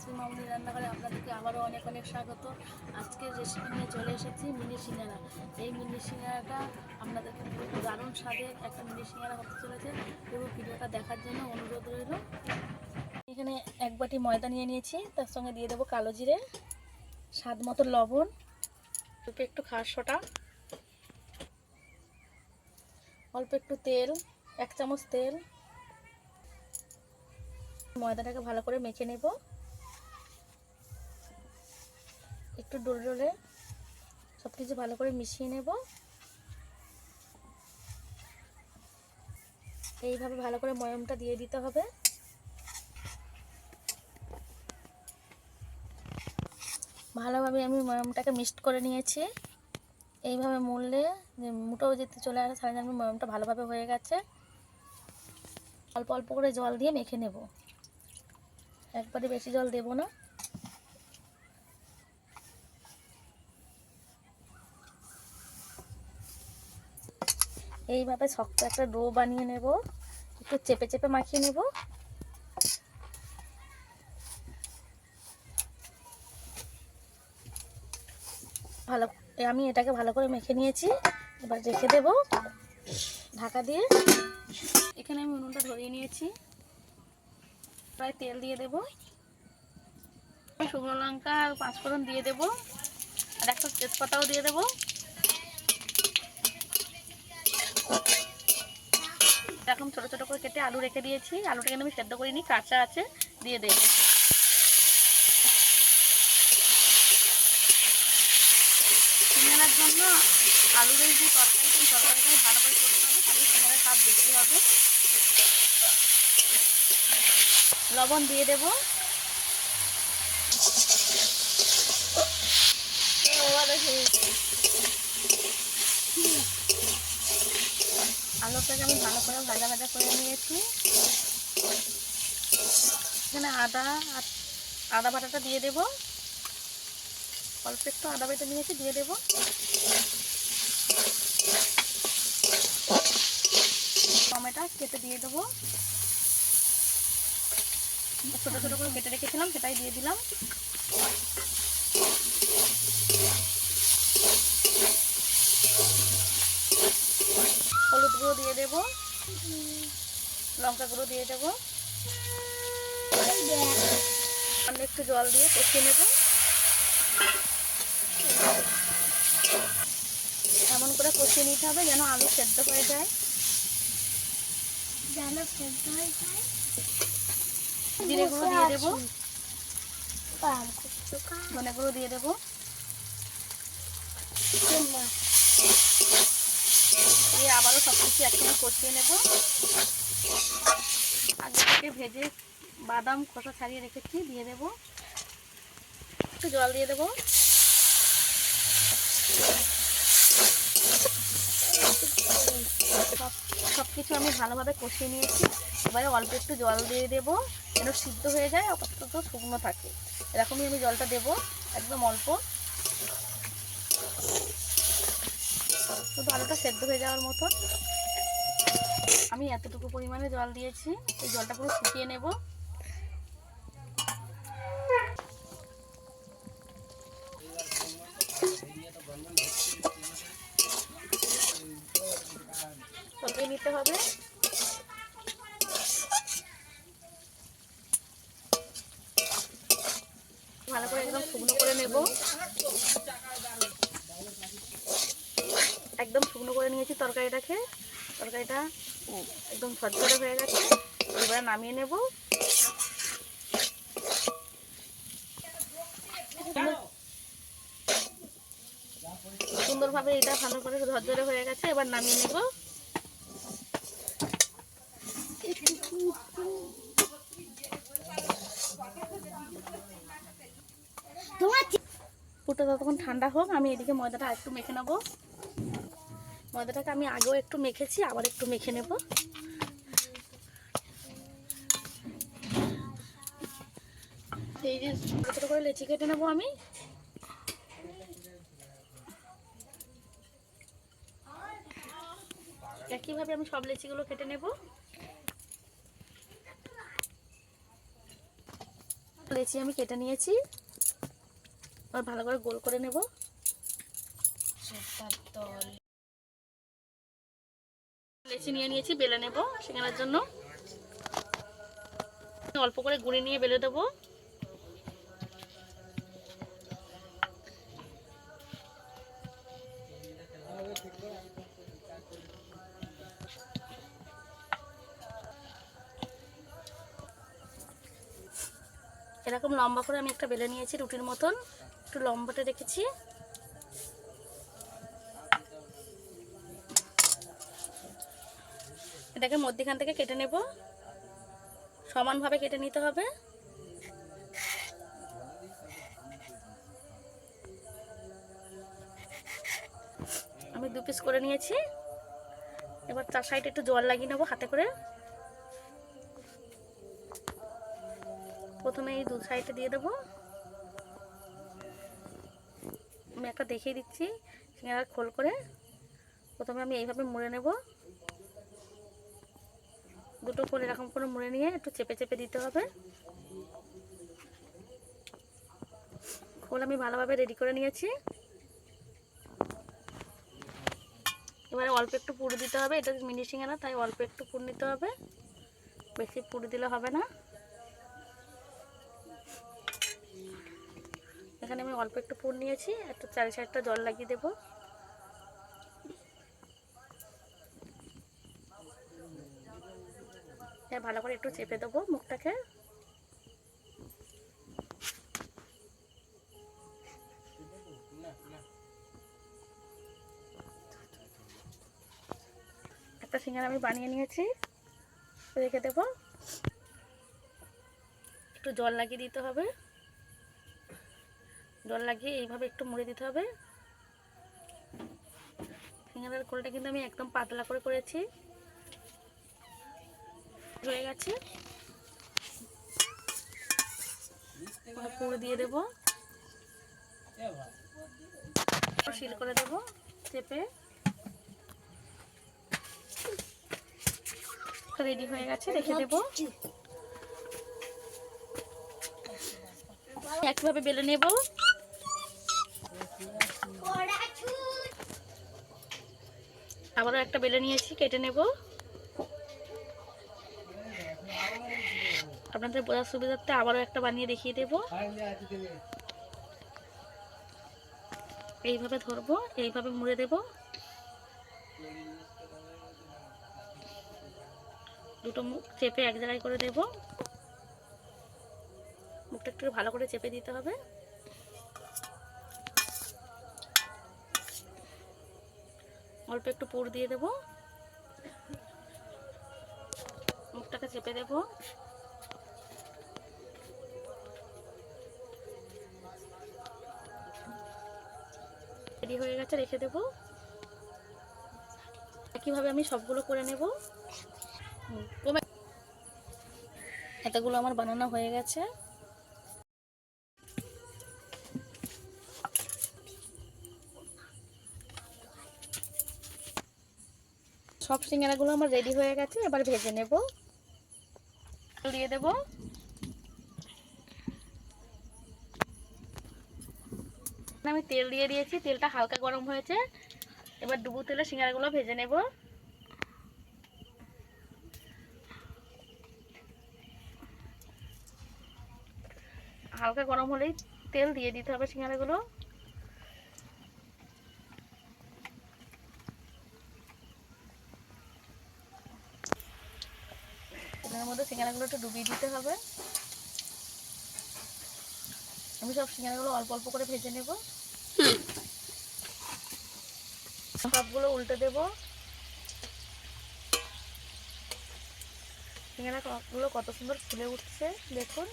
তাসমিম মামুনি রান্নাঘরে আপনাদেরকে আবারও অনেক অনেক স্বাগত। আজকের রেসিপি নিয়ে চলে এসেছি মিনি সিঙ্গারা। এই মিনি সিঙ্গারাটা আপনাদেরকে দারুণ স্বাদের একটা মিনি সিঙ্গারা হতে চলেছে। পুরো ভিডিওটা দেখার জন্য অনুরোধ রইল। এখানে এক বাটি ময়দা নিয়ে নিয়েছি, তার সঙ্গে দিয়ে দেবো কালো জিরে, স্বাদ মতো লবণ, অল্প একটু খাস সোটা, অল্প একটু তেল, 1 চামচ তেল। ময়দাটাকে ভালো করে মেখে নেব, একটু ডোলে ডোলে সব কিছু ভালো করে মিশিয়ে নেব। এইভাবে ভালো করে ময়মটা দিয়ে দিতে হবে। ভালোভাবে আমি ময়মটাকে মিক্সড করে নিয়েছি। এইভাবে মুড়লে মুটোও যেতে চলে আসে, সারা আমি ময়মটা ভালোভাবে হয়ে গেছে। অল্প অল্প করে জল দিয়ে মেখে নেব, একবারে বেশি জল দেব না। এইভাবে শক্ত একটা ডো বানিয়ে নেব, একটু চেপে চেপে মাখিয়ে নেব। আমি এটাকে ভালো করে মেখে নিয়েছি, এবার রেখে দেব ঢাকা দিয়ে। এখানে আমি উনুনটা ধরিয়ে নিয়েছি, প্রায় তেল দিয়ে দেব, শুকনো লঙ্কা আর 5 ফোড়ন দিয়ে দেব, আর একটা তেজপাতাও দিয়ে দেব। এরকম ছোট ছোট করে কেটে আলু রেখে দিয়েছি, আলুটাকে আমি সেদ্ধ করিনি, কাঁচা আছে, দিয়ে দেব। সিঙ্গারার জন্য আলুর এই যে তরকারি, সেই তরকারিটাই ভালো করে করতে হবে, তাহলে সিঙ্গারার স্বাদ বেশি হবে। লবণ দিয়ে দেব, আলুটাকে আমি ভালো করে ভাজা ভাজা করে নিয়েছি। এখানে আদা বাটাটা দিয়ে দেব, অল্প একটু আদা বেটে নিয়েছি, দিয়ে দেব। টমেটো কেটে দিয়ে দেবো, ছোটো ছোটো করে কেটে রেখেছিলাম, সেটাই দিয়ে দিলাম। হলুদ গুঁড়ো দিয়ে দেব, লঙ্কা গুঁড়ো দিয়ে দেব, একটু জল দিয়ে কষিয়ে নেব। এমন করে কষিয়ে নিতে হবে যেন আলু সেদ্ধ হয়ে যায়। জিরে গুঁড়ো দিয়ে দেবো, ধনে গুঁড়ো দিয়ে দেবো, দিয়ে আবারও সব কিছু একসঙ্গে কষিয়ে নেব। আগে থেকে ভেজে বাদাম খোসা ছাড়িয়ে রেখেছি, দিয়ে দেবো, একটু জল দিয়ে দেবো। সব কিছু আমি ভালোভাবে কষিয়ে নিয়েছি, এবারে অল্প একটু জল দিয়ে দেবো যেন সিদ্ধ হয়ে যায়, অন্তত শুকনো থাকে, এরকমই আমি জলটা দেবো, একদম অল্প, শুধু আলুটা সেদ্ধ হয়ে যাওয়ার মতো। আমি এতটুকু পরিমাণে জল দিয়েছি, এই জলটা পুরো শুকিয়ে নেব। তবে নিতে হবে, ভালো করে একদম শুকনো করে নেব। একদম শুকনো করে নিয়েছি তরকারিটাকে, তরকারিটা একদম ঝরঝরে হয়ে গেছে, এবারে নামিয়ে নেব। সুন্দরভাবে এটা ভালো করে ঝরঝরে হয়ে গেছে, এবার নামিয়ে নেব। পুরোটা ততক্ষণ ঠান্ডা হোক, আমি এদিকে ময়দাটা একটু মেখে নেব। ময়দাটাকে আমি আগেও একটু মেখেছি, আবার একটু মেখে নেব। এই যে ছোটো ছোটো করে লেচি কেটে নেবো আমি। একইভাবে আমি সব লেচিগুলো কেটে নেব। লেচি আমি কেটে নিয়েছি, আর ভালো করে গোল করে নেব। লেচি নিয়ে নিয়েছি, বেলে নেব সিঙ্গারার জন্য। অল্প করে গুঁড়ি নিয়ে বেলে দেবো। এরকম লম্বা করে আমি একটা বেলে নিয়েছি, রুটির মতন একটু লম্বাটে রেখেছি। এটাকে মধ্যখান থেকে কেটে নেব, সমানভাবে কেটে নিতে হবে। আমি 2 পিস করে নিয়েছি। এবার তার সাইডে একটু জল লাগিয়ে নেবো হাতে করে। প্রথমে এই 2 সাইডে দিয়ে দেবো। আমি একটা দেখিয়ে দিচ্ছি সিঙ্গারার খোল করে। প্রথমে আমি এইভাবে মুড়ে নেব, দুটো খোল এরকম করে মুড়ে নিয়ে একটু চেপে চেপে দিতে হবে। খোল আমি ভালোভাবে রেডি করে নিয়েছি। এবারে অল্প একটু পুর দিতে হবে, এটা মিনি সিঙ্গারা তাই অল্প একটু পুর নিতে হবে, বেশি পুর দিলে হবে না। এখানে আমি অল্প একটু পুর নিয়েছি, একটু 4 সাইডটা জল লাগিয়ে দেবো। ভালো করে একটু চেপে দেবো মুখটাকে। একটা সিঙ্গারা আমি বানিয়ে নিয়েছি, রেখে দেব। একটু জল লাগিয়ে দিতে হবে, জল লাগিয়ে এইভাবে একটু মুড়ে দিতে হবে। সিঙ্গারার খোলটা কিন্তু আমি একদম পাতলা করে করেছি, হয়ে গেছে। পুরো দিয়ে দেবো, সিল করে দেবো চেপে। রেডি হয়ে গেছে, রেখে দেবো। একইভাবে বেলে নেব। আবারও একটা বেলে নিয়েছি, কেটে নেব। আপনাদের বোঝার সুবিধার্থে আবারও একটা বানিয়ে দেখিয়ে দেব। এইভাবে ধরবো, এইভাবে মুড়ে দেব। দুটো মুখ চেপে এক জায়গায় করে দেব। মুখটা একটু ভালো করে চেপে দিতে হবে। অল্প একটু পুর দিয়ে দেব, মুখটাকে চেপে দেব। রেডি হয়ে গেছে, রেখে দেব। একইভাবে আমি সবগুলো করে নেব। এতগুলো আমার বানানো হয়ে গেছে। সব সিঙ্গারাগুলো আমার রেডি হয়ে গেছে, এবার ভেজে নেব। দিয়ে দেব। আমি তেল দিয়ে দিয়েছি, তেলটা হালকা গরম হয়েছে। এবার ডুবো তেলে সিঙ্গারাগুলো ভেজে নেব। হালকা গরম হলেই তেল দিয়ে দিতে হবে সিঙ্গারাগুলো। তেলের মধ্যে সিঙ্গারাগুলো একটু ডুবিয়ে দিতে হবে। আমি সব সিঙ্গারাগুলো অল্প অল্প করে ভেজে নেব। সবগুলো উল্টে দেব। সিঙ্গারাগুলো কত সুন্দর ফুলে উঠছে দেখুন।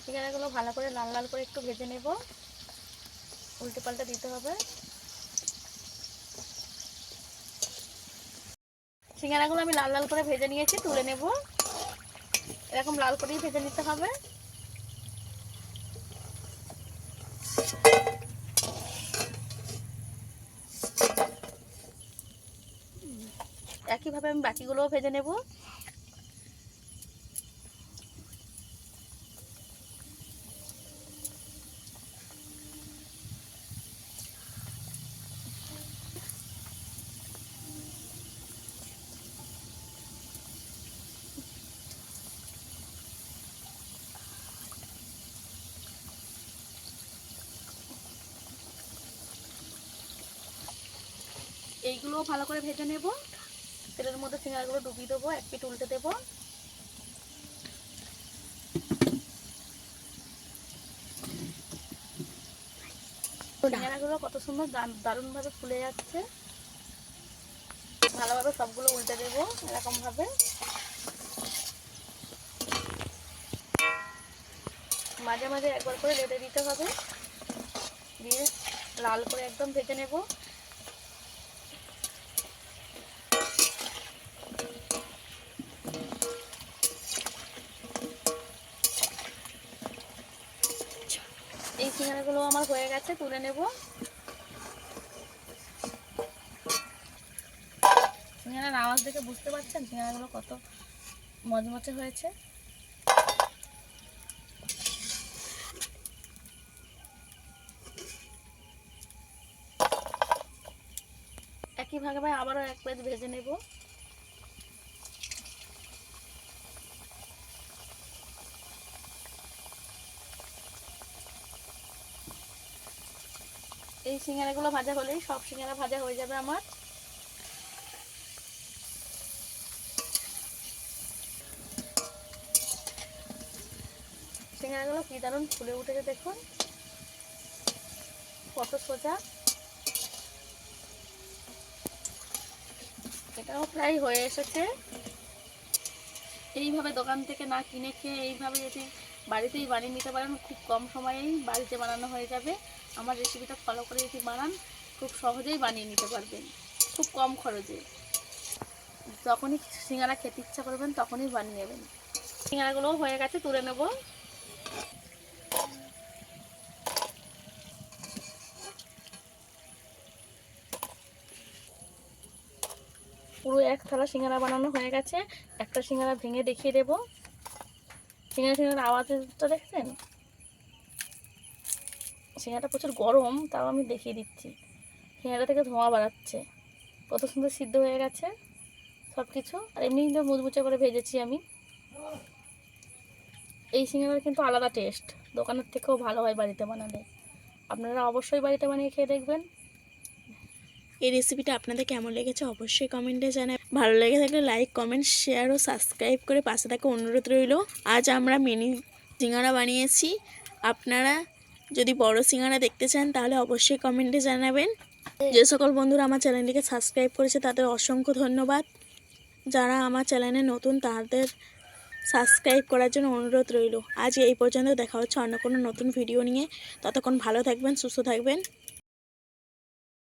সিঙ্গারাগুলো ভালো করে লাল লাল করে একটু ভেজে নেব, উল্টে পাল্টে দিতে হবে। সিঙ্গারাগুলো আমি লাল লাল করে ভেজে নিয়েছি, তুলে নেব। এরকম লাল করেই ভেজে নিতে হবে। একইভাবে আমি বাকিগুলোও ভেজে নেব। এইগুলোও ভালো করে ভেজে নেব। তেলের মধ্যে সিঙ্গারাগুলো ডুবিয়ে দেবো, এক পিঠ উল্টে দেবো। সিঙ্গারাগুলো কত সুন্দর দারুণভাবে ফুলে যাচ্ছে। ভালোভাবে সবগুলো উল্টে দেবো এরকমভাবে। মাঝে মাঝে একবার করে রেঁধে দিতে হবে, দিয়ে লাল করে একদম ভেজে নেব। এই সিঙ্গারাগুলো আমার হয়ে গেছে, তুলে নেব। সিঙ্গারার আওয়াজ দেখে বুঝতে পারছেন সিঙ্গারাগুলো কত মচমচে হয়েছে। একইভাবে আবারও এক প্লেট ভেজে নেব। এই সিঙ্গারাগুলো ভাজা হলেই সব সিঙ্গারা ভাজা হয়ে যাবে আমার। সিঙ্গারাগুলো কি দারুণ ফুলে উঠেছে দেখুন, কত সোজা। এটাও প্রায় হয়ে এসেছে। এইভাবে দোকান থেকে না কিনে খেয়ে এইভাবে যদি বাড়িতেই বানিয়ে নিতে পারেন, খুব কম সময়েই বাড়িতে বানানো হয়ে যাবে। আমার রেসিপিটা ফলো করে যদি বানান, খুব সহজেই বানিয়ে নিতে পারবেন, খুব কম খরচে। যখনই সিঙ্গারা খেতে ইচ্ছা করবেন তখনই বানিয়ে নেবেন। সিঙ্গারাগুলোও হয়ে গেছে, তুলে নেব। পুরো এক থালা সিঙ্গারা বানানো হয়ে গেছে। একটা সিঙ্গারা ভেঙে দেখিয়ে দেব। সিঙ্গারা আওয়াজটা দেখছেন? সিঙ্গারাটা প্রচুর গরম, তাও আমি দেখিয়ে দিচ্ছি। সিঙ্গারা থেকে ধোঁয়া বাড়াচ্ছে, কত সুন্দর সিদ্ধ হয়ে গেছে সব কিছু। আর এমনি কিন্তু মুচমুচে করে ভেজেছি আমি। এই সিঙ্গারার কিন্তু আলাদা টেস্ট, দোকানের থেকেও ভালো হয় বাড়িতে বানালে। আপনারা অবশ্যই বাড়িতে বানিয়ে খেয়ে দেখবেন। এই রেসিপিটা আপনাদের কেমন লেগেছে অবশ্যই কমেন্টে জানাবেন। ভালো লেগে থাকলে লাইক, কমেন্ট, শেয়ার ও সাবস্ক্রাইব করে পাশে থাকা অনুরোধ রইল। আজ আমরা মিনি সিঙ্গারা বানিয়েছি। আপনারা যদি বড় সিঙ্গারা দেখতে চান তাহলে অবশ্যই কমেন্টে জানাবেন। যে সকল বন্ধুরা আমার চ্যানেলটিকে সাবস্ক্রাইব করেছে তাদের অসংখ্য ধন্যবাদ। যারা আমার চ্যানেলে নতুন তাদের সাবস্ক্রাইব করার জন্য অনুরোধ রইল। আজ এই পর্যন্ত, দেখা হচ্ছে অন্য কোনো নতুন ভিডিও নিয়ে। ততক্ষণ ভালো থাকবেন, সুস্থ থাকবেন।